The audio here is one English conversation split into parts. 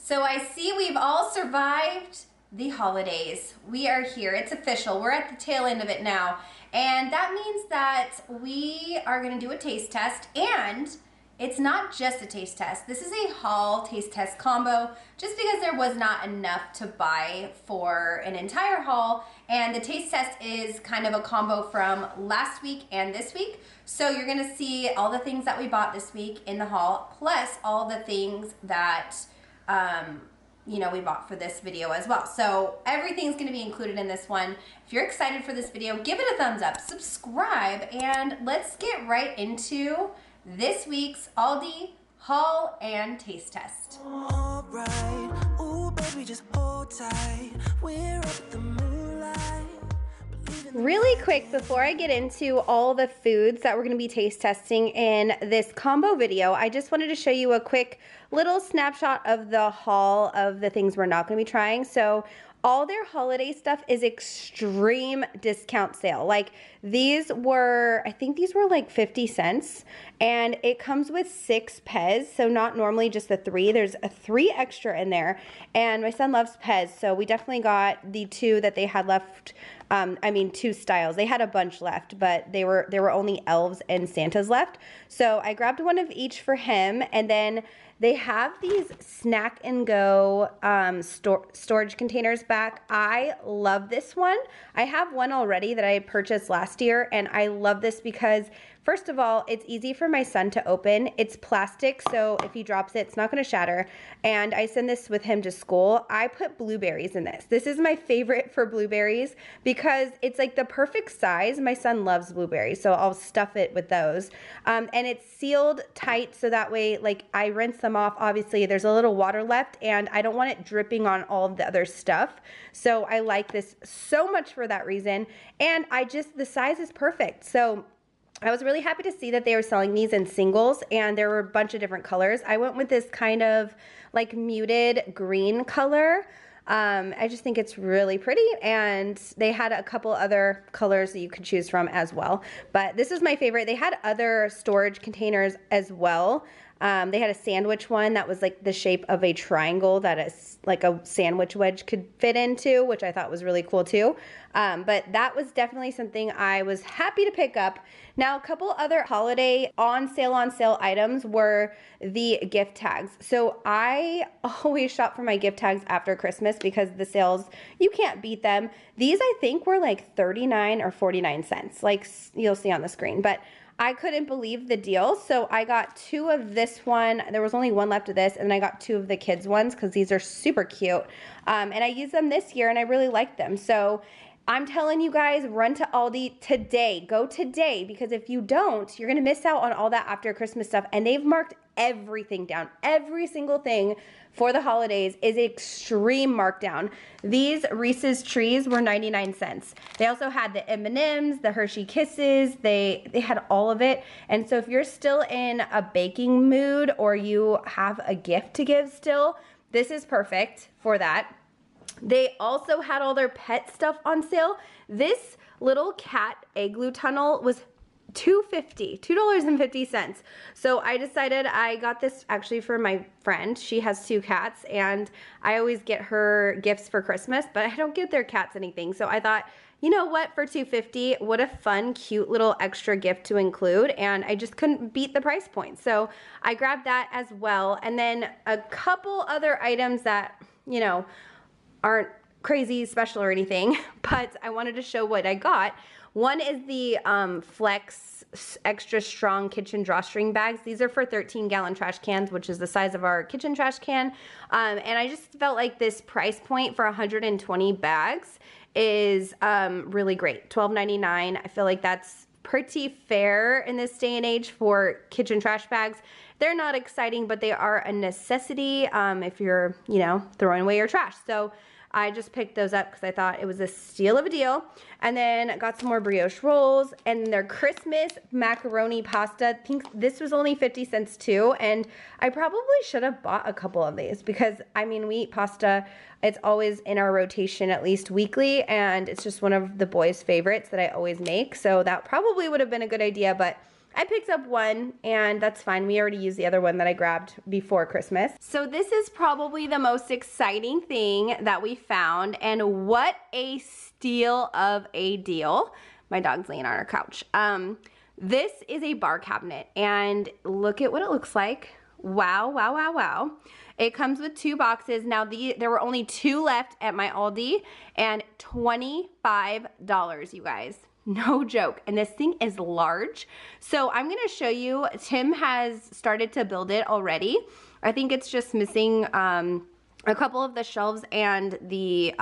So I see we've all survived the holidays. We are here. It's official. We're at the tail end of it now. And that means that we are going to do a taste test. And it's not just a taste test. This is a haul taste test combo just because there was not enough to buy for an entire haul. And the taste test is kind of a combo from last week and this week. So you're going to see all the things that we bought this week in the haul, plus all the things that we bought for this video as well. So everything's gonna be included in this one. If you're excited for this video, give it a thumbs up, subscribe, and let's get right into this week's Aldi haul and taste test. All right. Ooh, baby, just hold tight. We're up at the moonlight. Really quick, before I get into all the foods that we're going to be taste testing in this combo video, I just wanted to show you a quick little snapshot of the haul of the things we're not going to be trying. So all their holiday stuff is extreme discount sale. Like these were, I think these were like 50 cents, and it comes with 6 Pez. So not normally just the 3, there's a 3 extra in there. And my son loves Pez, so we definitely got the 2 that they had left. 2 styles. They had a bunch left, but there were only elves and Santas left. So I grabbed one of each for him, and then they have these snack and go storage containers back. I love this one. I have one already that I purchased last year, and I love this because first of all, it's easy for my son to open. It's plastic, so if he drops it, it's not gonna shatter. And I send this with him to school. I put blueberries in this. This is my favorite for blueberries because it's like the perfect size. My son loves blueberries, so I'll stuff it with those. And it's sealed tight, so that way, like, I rinse them off. Obviously, there's a little water left, and I don't want it dripping on all of the other stuff. So I like this so much for that reason. And the size is perfect. So I was really happy to see that they were selling these in singles, and there were a bunch of different colors. I went with this kind of like muted green color. I just think it's really pretty, and they had a couple other colors that you could choose from as well. But this is my favorite. They had other storage containers as well. They had a sandwich one that was like the shape of a triangle that is like a sandwich wedge could fit into, which I thought was really cool too. But that was definitely something I was happy to pick up. Now, a couple other holiday on sale items were the gift tags. So I always shop for my gift tags after Christmas because the sales, you can't beat them. These I think were like 39 or 49 cents, like you'll see on the screen. But I couldn't believe the deal, so I got 2 of this one. There was only 1 left of this, and I got 2 of the kids ones because these are super cute. And I used them this year, and I really liked them. So I'm telling you guys, run to Aldi today. Go today, because if you don't, you're going to miss out on all that after Christmas stuff. And they've marked everything down. Every single thing for the holidays is extreme markdown. These Reese's Trees were 99 cents. They also had the M&Ms, the Hershey Kisses. They had all of it. And so if you're still in a baking mood or you have a gift to give still, this is perfect for that. They also had all their pet stuff on sale. This little cat igloo tunnel was $2.50. So I decided I got this actually for my friend. She has 2 cats, and I always get her gifts for Christmas, but I don't get their cats anything. So I thought, you know what, for $2.50, what a fun, cute little extra gift to include, and I just couldn't beat the price point. So I grabbed that as well, and then a couple other items that, aren't crazy special or anything, but I wanted to show what I got. One is the Flex extra strong kitchen drawstring bags. These are for 13-gallon trash cans, which is the size of our kitchen trash can. And I just felt like this price point for 120 bags is really great. $12.99. I feel like that's pretty fair in this day and age for kitchen trash bags. They're not exciting, but they are a necessity if you're, throwing away your trash. So I just picked those up because I thought it was a steal of a deal. And then got some more brioche rolls and their Christmas macaroni pasta. I think this was only 50 cents too. And I probably should have bought a couple of these because, we eat pasta. It's always in our rotation at least weekly. And it's just one of the boys' favorites that I always make. So that probably would have been a good idea. But I picked up one, and that's fine. We already used the other one that I grabbed before Christmas. So this is probably the most exciting thing that we found, and what a steal of a deal. My dog's laying on our couch. This is a bar cabinet, and look at what it looks like. Wow, wow, wow, wow. It comes with 2 boxes. Now, there were only 2 left at my Aldi, and $25, you guys. No joke. And this thing is large. So I'm gonna show you, Tim has started to build it already. I think it's just missing a couple of the shelves and the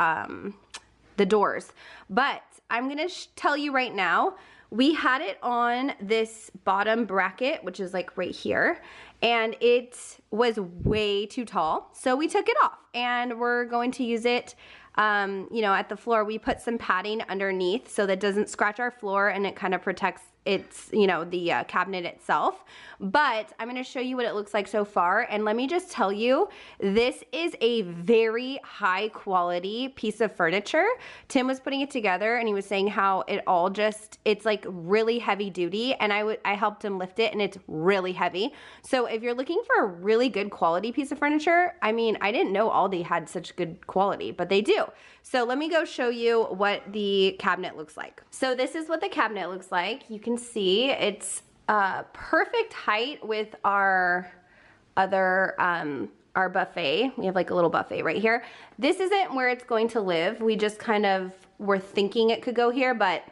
doors. But I'm gonna tell you right now, we had it on this bottom bracket, which is like right here, and it was way too tall. So we took it off, and we're going to use it, you know, at the floor. We put some padding underneath so that it doesn't scratch our floor, and it kind of protects it's, you know, the cabinet itself. But I'm gonna show you what it looks like so far, and let me just tell you, this is a very high quality piece of furniture. Tim was putting it together, and he was saying how it all just, it's like really heavy duty, and I helped him lift it, and it's really heavy. So if you're looking for a really good quality piece of furniture, I mean, I didn't know Aldi had such good quality, but they do. So let me go show you what the cabinet looks like. So this is what the cabinet looks like. You can see it's perfect height with our other, our buffet. We have like a little buffet right here. This isn't where it's going to live. We just kind of were thinking it could go here, but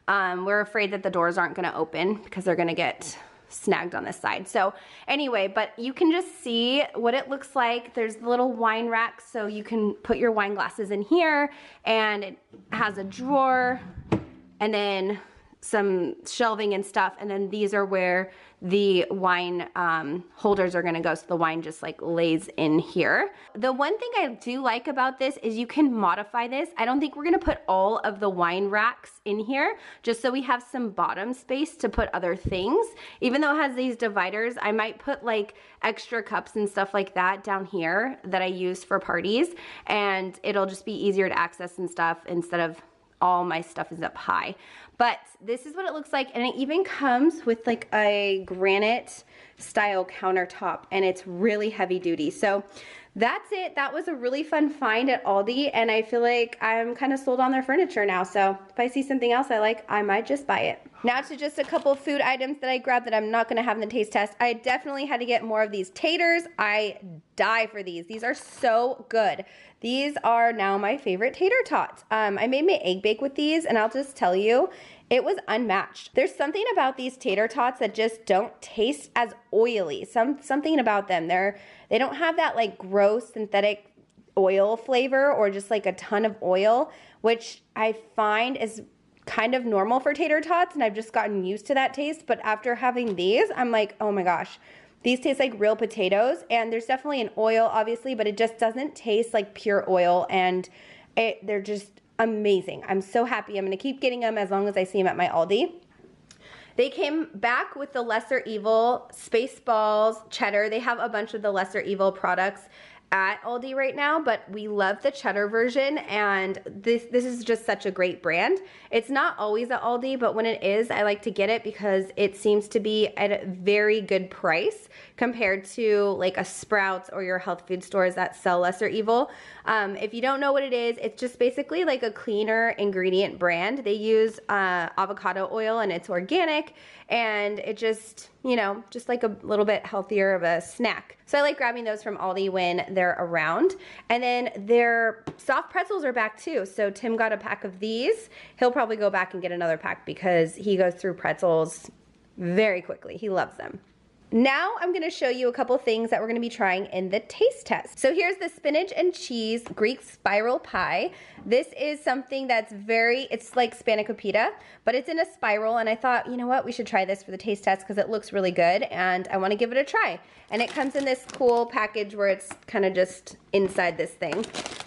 we're afraid that the doors aren't gonna open because they're gonna get snagged on this side. So anyway, but you can just see what it looks like. There's the little wine rack, so you can put your wine glasses in here, and it has a drawer, and then some shelving and stuff, and then these are where the wine holders are gonna go, so the wine just like lays in here. The one thing I do like about this is you can modify this. I don't think we're gonna put all of the wine racks in here, just so we have some bottom space to put other things. Even though it has these dividers, I might put like extra cups and stuff like that down here that I use for parties, and it'll just be easier to access and stuff instead of all my stuff is up high. But this is what it looks like, and it even comes with like a granite style countertop, and it's really heavy duty. So that's it. That was a really fun find at Aldi, and I feel like I'm kind of sold on their furniture now. So if I see something else I like, I might just buy it. Now to just a couple food items that I grabbed that I'm not gonna have in the taste test. I definitely had to get more of these taters. I die for these. These are so good. These are now my favorite tater tots. I made my egg bake with these, and I'll just tell you, it was unmatched. There's something about these tater tots that just don't taste as oily. Something about them. They don't have that like gross synthetic oil flavor or just like a ton of oil, which I find is kind of normal for tater tots, and I've just gotten used to that taste. But after having these, I'm like, oh my gosh, these taste like real potatoes, and there's definitely an oil obviously, but it just doesn't taste like pure oil, and they're just amazing. I'm so happy. I'm gonna keep getting them as long as I see them at my Aldi. They came back with the Lesser Evil Spaceballs cheddar. They have a bunch of the Lesser Evil products at Aldi right now, but we love the cheddar version, and this is just such a great brand. It's not always at Aldi, but when it is, I like to get it because it seems to be at a very good price compared to like a Sprouts or your health food stores that sell Lesser Evil. If you don't know what it is, it's just basically like a cleaner ingredient brand. They use avocado oil, and it's organic, and it just, you know, just like a little bit healthier of a snack. So I like grabbing those from Aldi when they're around. And then their soft pretzels are back too. So Tim got a pack of these. He'll probably go back and get another pack because he goes through pretzels very quickly. He loves them. Now I'm gonna show you a couple things that we're gonna be trying in the taste test. So here's the spinach and cheese Greek spiral pie. This is something that's it's like spanakopita, but it's in a spiral, and I thought, you know what, we should try this for the taste test because it looks really good, and I wanna give it a try. And it comes in this cool package where it's kind of just inside this thing.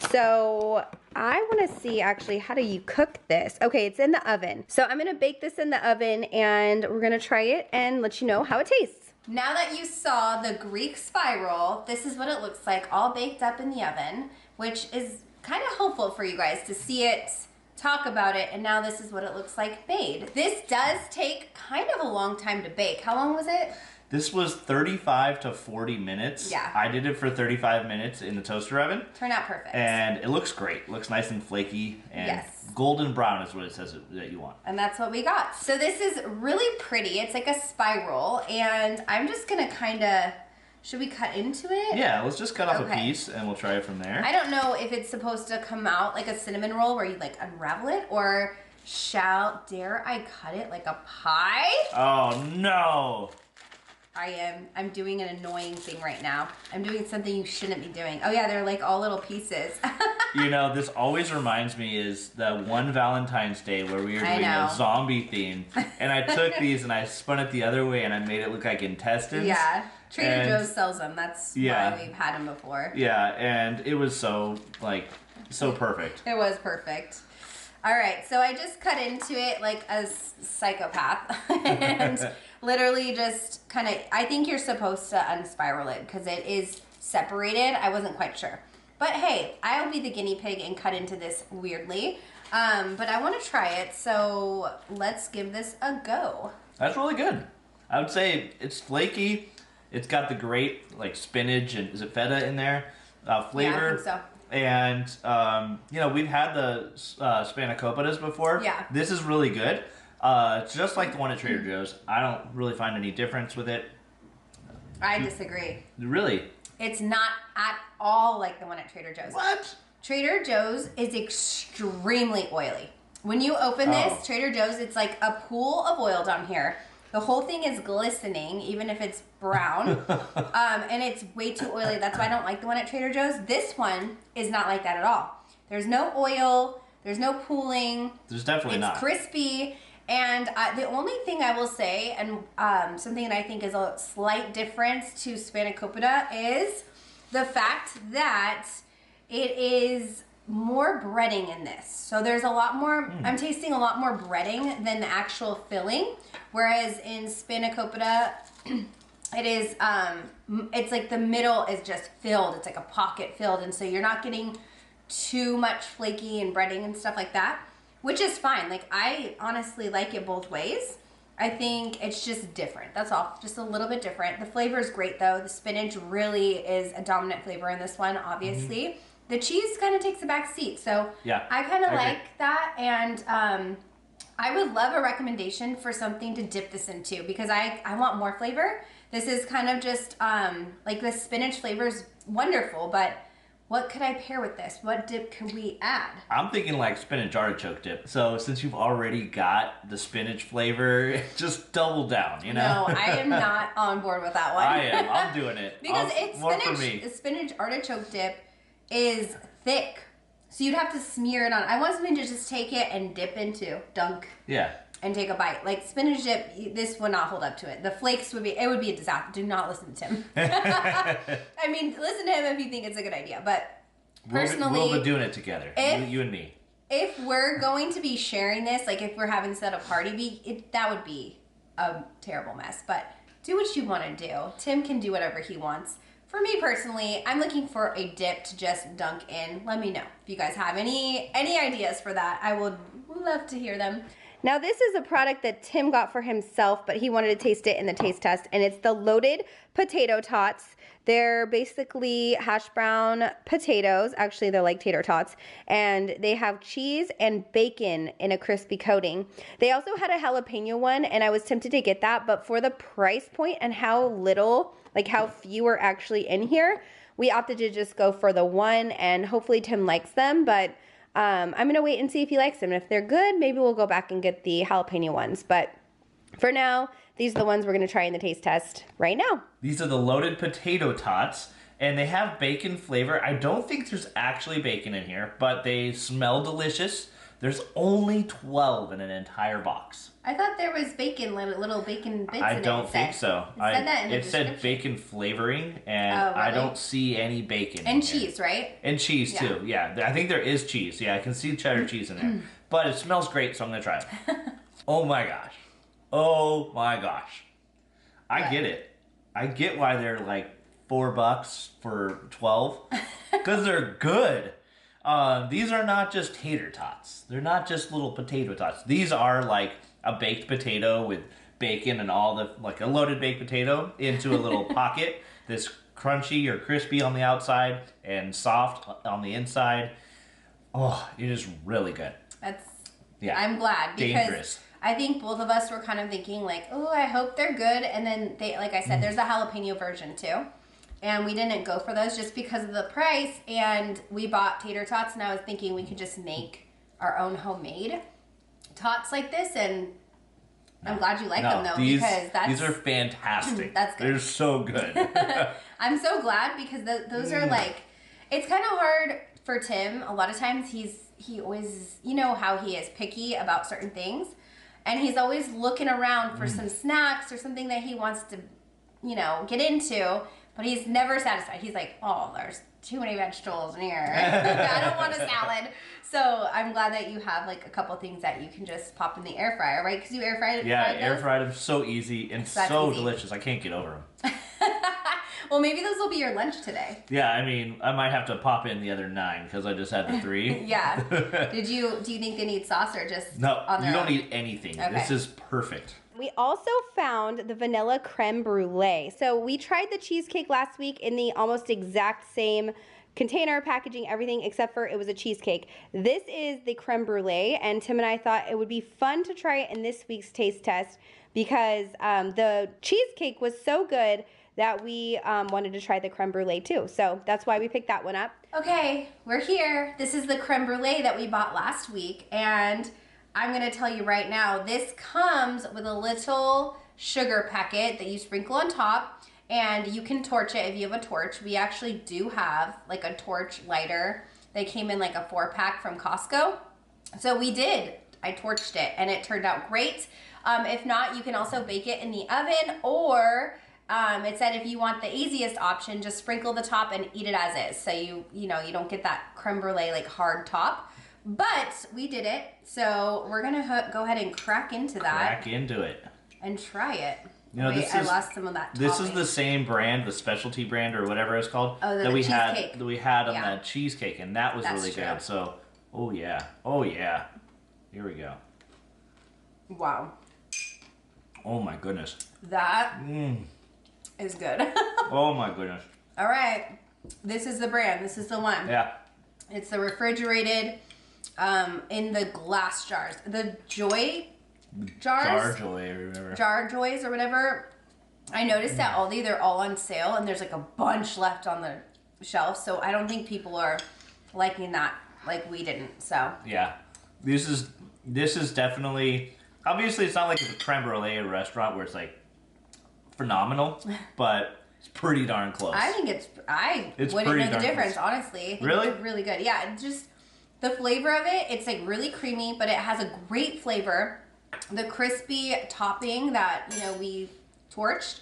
So I wanna see actually, how do you cook this? Okay, it's in the oven. So I'm gonna bake this in the oven, and we're gonna try it and let you know how it tastes. Now that you saw the Greek spiral, this is what it looks like all baked up in the oven, which is kind of helpful for you guys to see it talk about it, and now this is what it looks like made. This does take kind of a long time to bake. How long was it? This was 35 to 40 minutes. Yeah. I did it for 35 minutes in the toaster oven. Turned out perfect. And it looks great. It looks nice and flaky. And yes. golden brown is what it says that you want. And that's what we got. So this is really pretty. It's like a spiral. And I'm just going to kind of... Should we cut into it? Yeah, let's just cut off a piece and we'll try it from there. I don't know if it's supposed to come out like a cinnamon roll where you like unravel it, or dare I cut it like a pie? Oh no. I'm doing an annoying thing right now. I'm doing something you shouldn't be doing. Oh yeah, they're like all little pieces. You know, this always reminds me is the one Valentine's Day where we were doing a zombie theme. And I took these and I spun it the other way and I made it look like intestines. Yeah. Trader Joe's sells them. That's why we've had them before. Yeah, and it was so perfect. It was perfect. All right, so I just cut into it like a psychopath. And literally just kind of, I think you're supposed to unspiral it because it is separated. I wasn't quite sure. But hey, I'll be the guinea pig and cut into this weirdly. But I want to try it, so let's give this a go. That's really good. I would say it's flaky. It's got the great like spinach and is it feta in there flavor. Yeah, I think so. And you know, we've had the spanakopita's before. Yeah. This is really good. It's just like the one at Trader Joe's. I don't really find any difference with it. I disagree. Really? It's not at all like the one at Trader Joe's. What? Trader Joe's is extremely oily. When you open this, Trader Joe's, it's like a pool of oil down here. The whole thing is glistening, even if it's brown. And it's way too oily. That's why I don't like the one at Trader Joe's. This one is not like that at all. There's no oil. There's no pooling. There's definitely not. It's crispy. And the only thing I will say, and something that I think is a slight difference to spanakopita, is the fact that it is more breading in this. So there's a lot more, I'm tasting a lot more breading than the actual filling. Whereas in spanakopita, it is, it's like the middle is just filled. It's like a pocket filled. And so you're not getting too much flaky and breading and stuff like that, which is fine. Like, I honestly like it both ways. I think it's just different. That's all. Just a little bit different. The flavor is great, though. The spinach really is a dominant flavor in this one, obviously. Mm-hmm. The cheese kind of takes a back seat. So yeah, I kind of like that. And I would love a recommendation for something to dip this into because I want more flavor. This is kind of just, like the spinach flavor is wonderful, but what could I pair with this? What dip can we add? I'm thinking like spinach artichoke dip. So since you've already got the spinach flavor, just double down, you know? No, I am not on board with that one. I am. I'm doing it. Because spinach artichoke dip is thick. So you'd have to smear it on. I want something to just take it and dip into, dunk. Yeah. And take a bite. Like spinach dip, this would not hold up to it. The flakes would be a disaster. Do not listen to Tim. I mean, listen to him if you think it's a good idea. But personally, we'll be doing it together. You and me. If we're going to be sharing this, like if we're having to set a party, that would be a terrible mess. But do what you want to do. Tim can do whatever he wants. For me personally, I'm looking for a dip to just dunk in. Let me know if you guys have any ideas for that. I would love to hear them. Now this is a product that Tim got for himself, but he wanted to taste it in the taste test, and it's the loaded potato tots. They're basically hash brown potatoes. Actually, they're like tater tots, and they have cheese and bacon in a crispy coating. They also had a jalapeno one, and I was tempted to get that, but for the price point and how little, like how few are actually in here, we opted to just go for the one, and hopefully Tim likes them, but I'm going to wait and see if he likes them. And if they're good, maybe we'll go back and get the jalapeno ones. But for now, these are the ones we're going to try in the taste test right now. These are the loaded potato tots, and they have bacon flavor. I don't think there's actually bacon in here, but they smell delicious. There's only 12 in an entire box. I thought there was bacon, little bacon bits in it. I don't think so. It said bacon flavoring, and really? I don't see any bacon. And cheese, right? And cheese, too. Yeah, I think there is cheese. Yeah, I can see cheddar cheese in there. But it smells great, so I'm going to try it. Oh, my gosh. Oh, my gosh. I get it. I get why they're like $4 for 12. Because they're good. These are not just tater tots. They're not just little potato tots. These are like a baked potato with bacon and all the, like a loaded baked potato into a little pocket. This crunchy or crispy on the outside and soft on the inside. Oh, it is really good. I'm glad because dangerous. I think both of us were kind of thinking like, oh, I hope they're good. And then they, like I said, there's a jalapeno version too. And we didn't go for those just because of the price. And we bought tater tots, and I was thinking we could just make our own homemade tots like this. And I'm glad you like them though, because these are fantastic. That's good. They're so good. I'm so glad because those are like, it's kind of hard for Tim. A lot of times he always, you know how he is picky about certain things. And he's always looking around for some snacks or something that he wants to, you know, get into. But he's never satisfied. He's like, oh, there's too many vegetables in here. I don't want a salad. So I'm glad that you have like a couple things that you can just pop in the air fryer, right? Because you air fried it. Yeah, air fried them, so easy and so delicious. I can't get over them. Well, maybe those will be your lunch today. Yeah, I mean, I might have to pop in the other 9 because I just had the 3. Yeah. Do you think they need sauce or just No, on their you don't own? need anything. Okay. This is perfect. We also found the vanilla creme brulee. So we tried the cheesecake last week in the almost exact same container, packaging, everything, except for it was a cheesecake. This is the creme brulee, and Tim and I thought it would be fun to try it in this week's taste test because the cheesecake was so good that we wanted to try the creme brulee too. So that's why we picked that one up. Okay, we're here. This is the creme brulee that we bought last week, and I'm gonna tell you right now, this comes with a little sugar packet that you sprinkle on top, and you can torch it if you have a torch. We actually do have like a torch lighter that came in like a 4-pack from Costco. So we did. I torched it, and it turned out great. If not, you can also bake it in the oven, or it said if you want the easiest option, just sprinkle the top and eat it as is. So you know, you don't get that creme brulee like hard top. But we did it, so we're gonna go ahead and crack into that. Crack into it. And try it. You know, Wait, I lost some of that This topping. is the same brand, the specialty brand or whatever it's called, Oh, that we cheesecake. had on that cheesecake, and that was That's really true. good. So, oh yeah. Here we go. Wow. Oh my goodness. That is good. Oh my goodness. All right. This is the brand. This is the one. Yeah. It's the refrigerated in the glass jars. The Joy jars? Jar Joy or whatever. Jar Joys or whatever. I noticed at Aldi they're all on sale, and there's like a bunch left on the shelf. So I don't think people are liking that like we didn't. So Yeah. This is definitely, obviously it's not like a creme brulee at a restaurant where it's like phenomenal, but it's pretty darn close. I think I It's wouldn't pretty know the darn difference, close. honestly. I think Really? It's really good. Yeah, it's just the flavor of it, it's like really creamy, but it has a great flavor. The crispy topping that, you know, we torched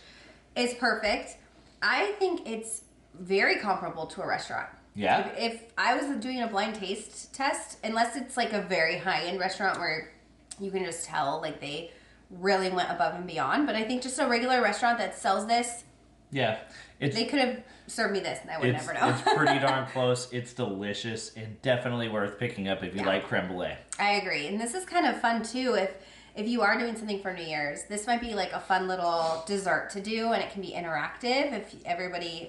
is perfect. I think it's very comparable to a restaurant. Yeah? If I was doing a blind taste test, unless it's like a very high-end restaurant where you can just tell like they really went above and beyond, but I think just a regular restaurant that sells this, Yeah. they could have served me this and I would never know. It's pretty darn close. It's delicious and definitely worth picking up if you like creme brulee. I agree. And this is kind of fun too if you are doing something for New Year's. This might be like a fun little dessert to do, and it can be interactive if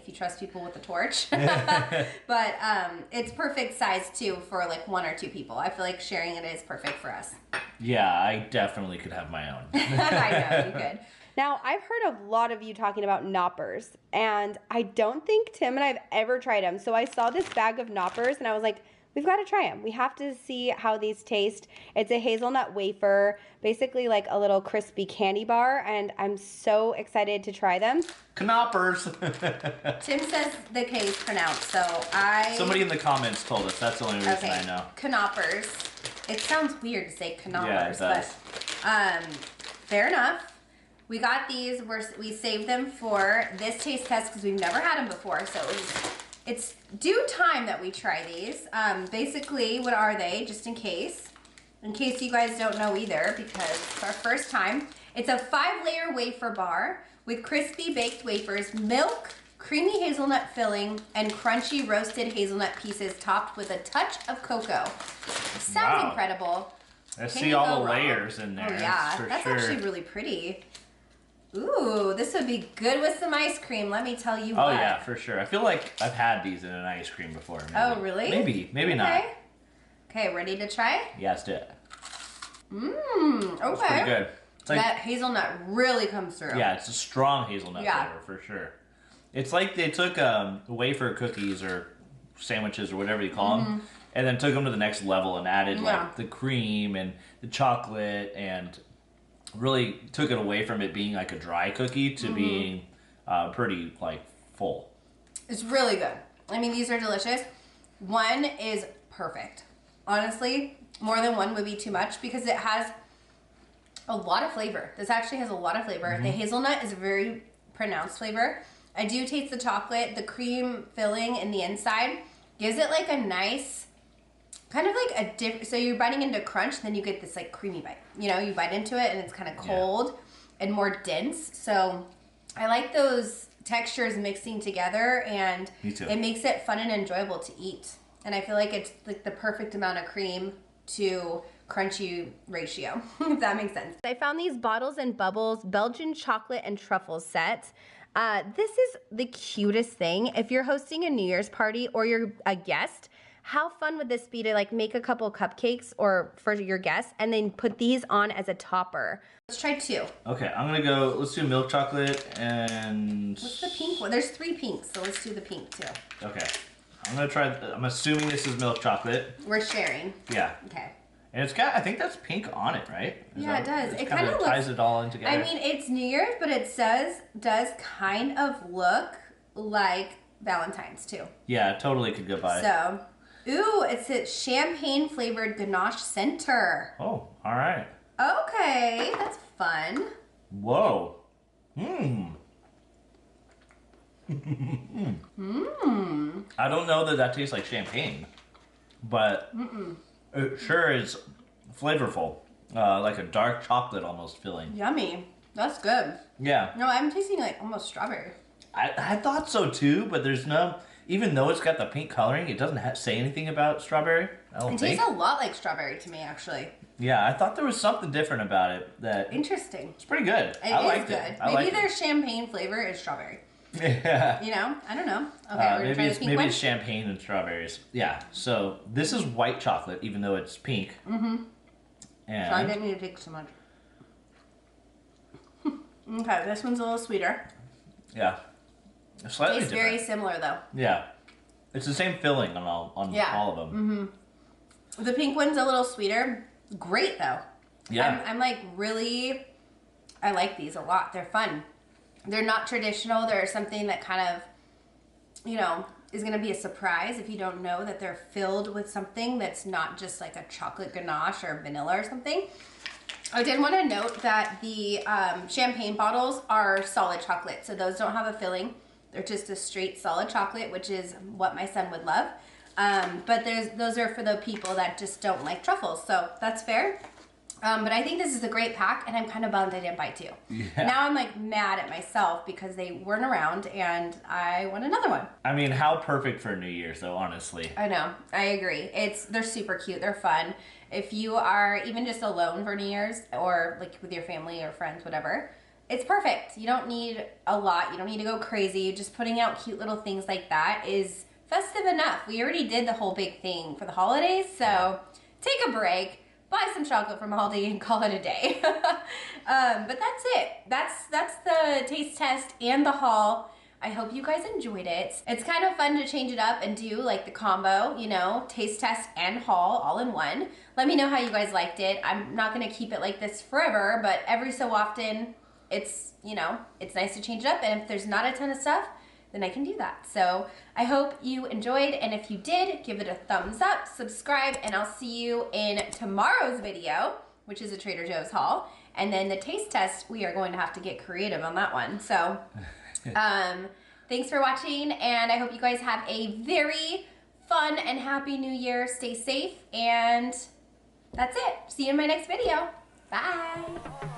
you trust people with the torch. But it's perfect size too for like 1 or 2 people. I feel like sharing it is perfect for us. Yeah, I definitely could have my own. I know, you could. Now, I've heard a lot of you talking about Knoppers, and I don't think Tim and I have ever tried them. So I saw this bag of Knoppers, and I was like, we've got to try them. We have to see how these taste. It's a hazelnut wafer, basically like a little crispy candy bar, and I'm so excited to try them. Knoppers. Tim says the K is pronounced, so Somebody in the comments told us. That's the only reason I know. Knoppers. It sounds weird to say knoppers, Yeah, it does. but fair enough. We got these. We saved them for this taste test because we've never had them before, so it's due time that we try these. Basically, what are they? Just in case you guys don't know either, because it's our first time. It's a 5-layer wafer bar with crispy baked wafers, milk, creamy hazelnut filling and crunchy roasted hazelnut pieces topped with a touch of cocoa. Sounds incredible. I see all the layers in there. Oh yeah, that's actually really pretty. Ooh, this would be good with some ice cream, let me tell you what. Oh yeah, for sure. I feel like I've had these in an ice cream before. Maybe. Oh really? Maybe not. Okay, ready to try? Yeah, let's do it. Mmm, okay. It's pretty good. It's like, that hazelnut really comes through. yeah, it's a strong hazelnut flavor for sure. It's like they took wafer cookies or sandwiches or whatever you call them, and then took them to the next level and added like the cream and the chocolate and really took it away from it being like a dry cookie to being pretty like full. It's really good. I mean, these are delicious. One is perfect. Honestly, more than one would be too much because it has a lot of flavor. This actually has a lot of flavor. The hazelnut is a very pronounced flavor. I do taste the chocolate. The cream filling in the inside gives it like a nice, kind of like a dip. So you're biting into crunch, then you get this like creamy bite. You know, you bite into it and it's kind of cold and more dense. So I like those textures mixing together, and it makes it fun and enjoyable to eat. And I feel like it's like the perfect amount of cream to crunchy ratio, if that makes sense. I found these Bottles and Bubbles Belgian chocolate and truffles set. This is the cutest thing. If you're hosting a New Year's party or you're a guest, how fun would this be to like make a couple cupcakes or for your guests and then put these on as a topper? Let's try two. Okay, I'm gonna go, let's do milk chocolate and... What's the pink one? There's 3 pinks, so let's do the pink too. Okay, I'm gonna try, I'm assuming this is milk chocolate. We're sharing. Yeah. Okay. And it's got, I think that's pink on it, right? Yeah, it does. It kind of ties it all in together. I mean, it's New Year's, but it does kind of look like Valentine's too. Yeah, totally could go by. So, ooh, it's a champagne flavored ganache center. Oh, all right. Okay, that's fun. Whoa. Mmm. I don't know that tastes like champagne, but it sure is flavorful. Like a dark chocolate almost filling. Yummy. That's good. Yeah. No, I'm tasting like almost strawberry. I thought so too, but there's no, even though it's got the pink coloring, it doesn't say anything about strawberry. I don't think. It tastes a lot like strawberry to me, actually. Yeah, I thought there was something different about it. That Interesting. it's pretty good. I liked it. Maybe their champagne flavor is strawberry. Yeah. You know? I don't know. Okay, we're maybe gonna try it's champagne and strawberries. Yeah. So this is white chocolate, even though it's pink. Mm-hmm. And so I didn't need to take so much. Okay, this one's a little sweeter. Yeah. Slightly Tastes different. very similar though. Yeah. It's the same filling on all of them. Mm-hmm. The pink one's a little sweeter. Great though. Yeah. I'm like really, I like these a lot. They're fun. They're not traditional. They're something that kind of, you know, is going to be a surprise if you don't know that they're filled with something that's not just like a chocolate ganache or vanilla or something. I did want to note that the champagne bottles are solid chocolate. So those don't have a filling. They're just a straight solid chocolate, which is what my son would love. But those are for the people that just don't like truffles. So that's fair. But I think this is a great pack, and I'm kind of bummed I didn't buy 2. Yeah. Now I'm like mad at myself because they weren't around, and I want another one. I mean, how perfect for New Year's, though, honestly. I know. I agree. They're super cute. They're fun. If you are even just alone for New Year's, or like with your family or friends, whatever, it's perfect. You don't need a lot. You don't need to go crazy. Just putting out cute little things like that is festive enough. We already did the whole big thing for the holidays, so take a break. Buy some chocolate from Aldi and call it a day. But that's it. That's the taste test and the haul. I hope you guys enjoyed it. It's kind of fun to change it up and do like the combo, you know, taste test and haul all in one. Let me know how you guys liked it. I'm not gonna keep it like this forever, but every so often it's, you know, it's nice to change it up. And if there's not a ton of stuff, then I can do that. So I hope you enjoyed, and if you did, give it a thumbs up, subscribe, and I'll see you in tomorrow's video, which is a Trader Joe's haul. And then the taste test, we are going to have to get creative on that one. So thanks for watching, and I hope you guys have a very fun and happy New Year. Stay safe, and that's it. See you in my next video. Bye.